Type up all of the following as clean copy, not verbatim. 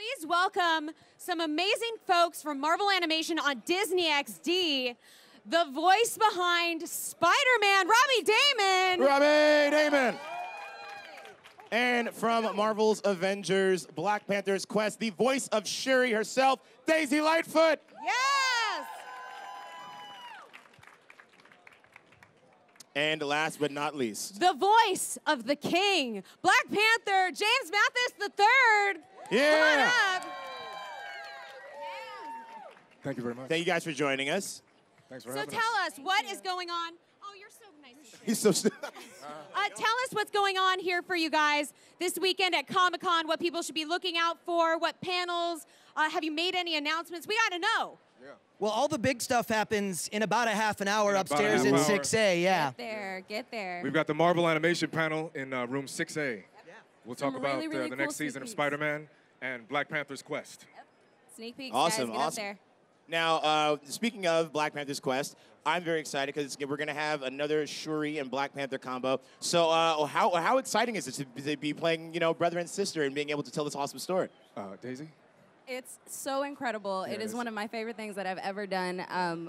please welcome some amazing folks from Marvel Animation on Disney XD, the voice behind Spider-Man, Robbie Daymond. Robbie Daymond. And from Marvel's Avengers, Black Panther's Quest, the voice of Shuri herself, Daisy Lightfoot. Yes! And last but not least, the voice of the King, Black Panther, James Mathis III. Yeah. Come on up. Thank you very much. Thank you guys for joining us. Thanks for So having tell us, what is going on? Oh, you're so nice. He's so Tell us what's going on here for you guys this weekend at Comic-Con, what people should be looking out for, what panels. Have you made any announcements? We got to know. Yeah. Well, all the big stuff happens in about a half an hour upstairs in 6A, yeah. Get there. We've got the Marvel Animation panel in room 6A. We'll talk about really, really the cool next season of sneak peeks. Spider-Man and Black Panther's Quest. Sneak peeks, Awesome, guys, get up awesome. there. Now, speaking of Black Panther's Quest, I'm very excited because we're going to have another Shuri and Black Panther combo. So how exciting is it to be playing, brother and sister and being able to tell this awesome story? Daisy? It's so incredible. Yeah, it is one of my favorite things that I've ever done.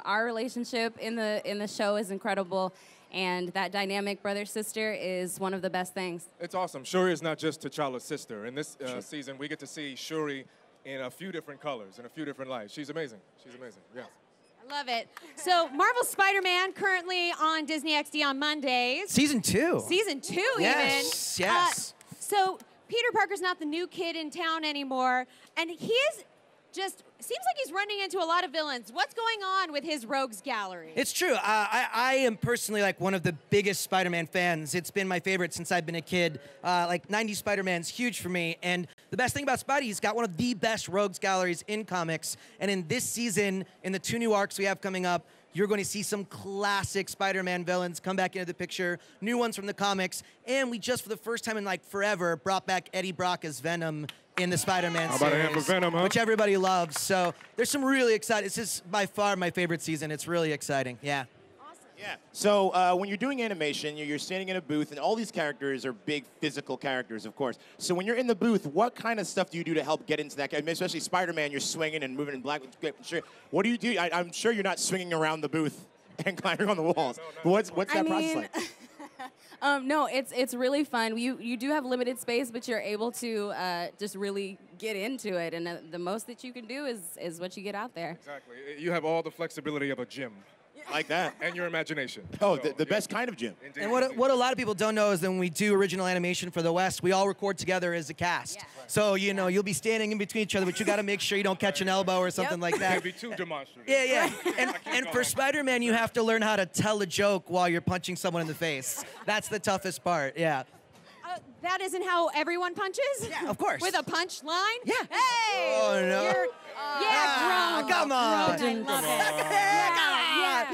Our relationship in the show is incredible, and that dynamic brother-sister is one of the best things. It's awesome. Shuri is not just T'Challa's sister. In this season, we get to see Shuri in a few different colors, in a few different lights. She's amazing. She's amazing, yeah. I love it. So Marvel Spider-Man currently on Disney XD on Mondays. Season 2. Season 2 Yes, even. yes. So Peter Parker's not the new kid in town anymore, and he is just, seems like he's running into a lot of villains. What's going on with his rogues gallery? It's true. I am personally like one of the biggest Spider-Man fans. It's been my favorite since I've been a kid. Like 90s Spider-Man's huge for me. And the best thing about Spidey, he's got one of the best rogues galleries in comics. And in this season, in the 2 new arcs we have coming up, you're going to see some classic Spider-Man villains come back into the picture, new ones from the comics, and we just, for the first time in like forever, brought back Eddie Brock as Venom in the Spider-Man series. How about a hand for Venom, huh? Which everybody loves. So there's some really exciting, this is by far my favorite season. It's really exciting, yeah. Yeah. So when you're doing animation, you're standing in a booth, and all these characters are big physical characters, of course. So when you're in the booth, what kind of stuff do you do to help get into that? I mean, especially Spider-Man, you're swinging and moving in black. Sure. What do you do? I'm sure you're not swinging around the booth and climbing on the walls. What's that process like? No, it's really fun. You do have limited space, but you're able to just really get into it, and the most that you can do is what you get out there. Exactly. You have all the flexibility of a gym. Like that. And your imagination. Oh, So, the best kind of gym. Indeed, And what indeed. a lot of people don't know is that when we do original animation for the West, we all record together as a cast. Yeah. So, you'll be standing in between each other, but you got to make sure you don't catch an elbow or something like that. Can't be too demonstrative. Yeah. And for Spider-Man, you have to learn how to tell a joke while you're punching someone in the face. That's the toughest part, yeah. That isn't how everyone punches? Yeah, of course. With a punch line? Yeah. Hey! Oh, no. Yeah, grown. Come on. Grown, I love it. Yeah.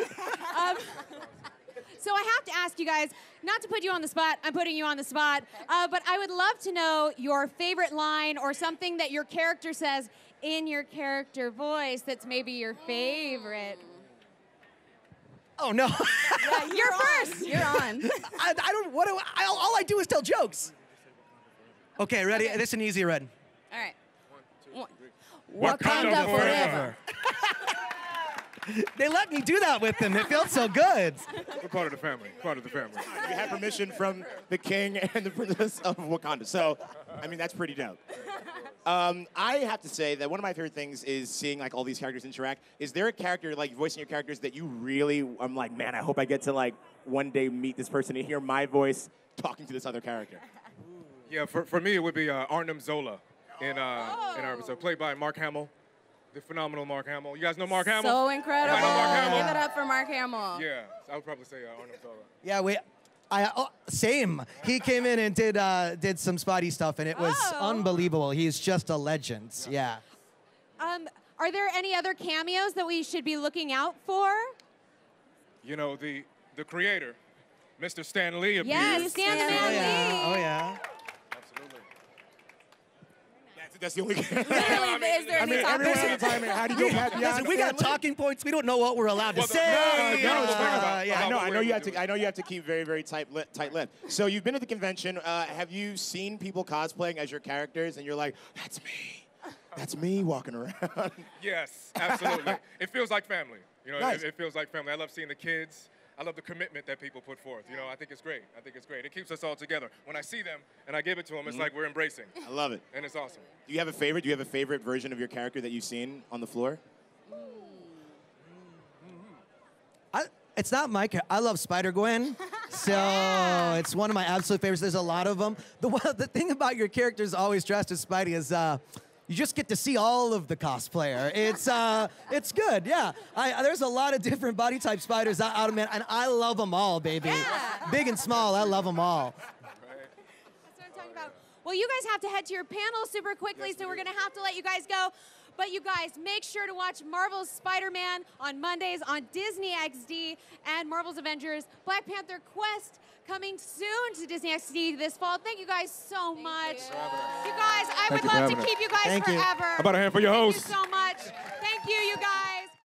So I have to ask you guys, not to put you on the spot, I'm putting you on the spot, but I would love to know your favorite line or something that your character says in your character voice that's maybe your favorite. Oh, no. Yeah, you're first. You're on. All I do is tell jokes. Okay, ready? Okay. This is an easy red. All right. Wakanda forever. They let me do that with them. It felt so good. We're part of the family. Part of the family. You had permission from the king and the princess of Wakanda. So, I mean, that's pretty dope. I have to say that one of my favorite things is seeing like all these characters interact. Is there a character, like voicing your characters, that you really, I'm like, man, I hope I get to like one day meet this person and hear my voice talking to this other character? Yeah, for me, it would be Arnim Zola in our episode, played by Mark Hamill, the phenomenal Mark Hamill. You guys know Mark Hamill? So incredible. I know Mark Hamill. Give it up for Mark Hamill. Yeah, I would probably say Arnim Zola. Yeah, same. He came in and did some Spidey stuff, and it was unbelievable. He's just a legend. Yeah. Are there any other cameos that we should be looking out for? You know, the creator, Mr. Stan Lee appears. Yes, Stan Lee. Oh, yeah. Absolutely. That's the only. Literally, is there any topic? Every single time, how do you go past Listen, we got talking points. We don't know what we're allowed to say. I know you have to keep very, very tight-lipped. So you've been at the convention. Have you seen people cosplaying as your characters, and you're like, that's me. that's me walking around. Yes, absolutely. It feels like family. You know, Nice. it feels like family. I love seeing the kids. I love the commitment that people put forth. You know, I think it's great. I think it's great. It keeps us all together. When I see them and I give it to them, it's like we're embracing. I love it. And it's awesome. Do you have a favorite? Do you have a favorite version of your character that you've seen on the floor? It's not my character. I love Spider-Gwen, so it's one of my absolute favorites. There's a lot of them. The thing about your characters always dressed as Spidey is you just get to see all of the cosplayer. It's good, yeah. There's a lot of different body type spiders out of man, and I love them all, baby. Yeah. Big and small, I love them all. That's what I'm talking about. Well, you guys have to head to your panel super quickly, so we're going to have to let you guys go. But you guys, make sure to watch Marvel's Spider-Man on Mondays on Disney XD and Marvel's Avengers Black Panther Quest coming soon to Disney XD this fall. Thank you guys so much. You guys, I would love to keep you guys How forever. about a hand for your host? Thank you so much. Thank you, you guys.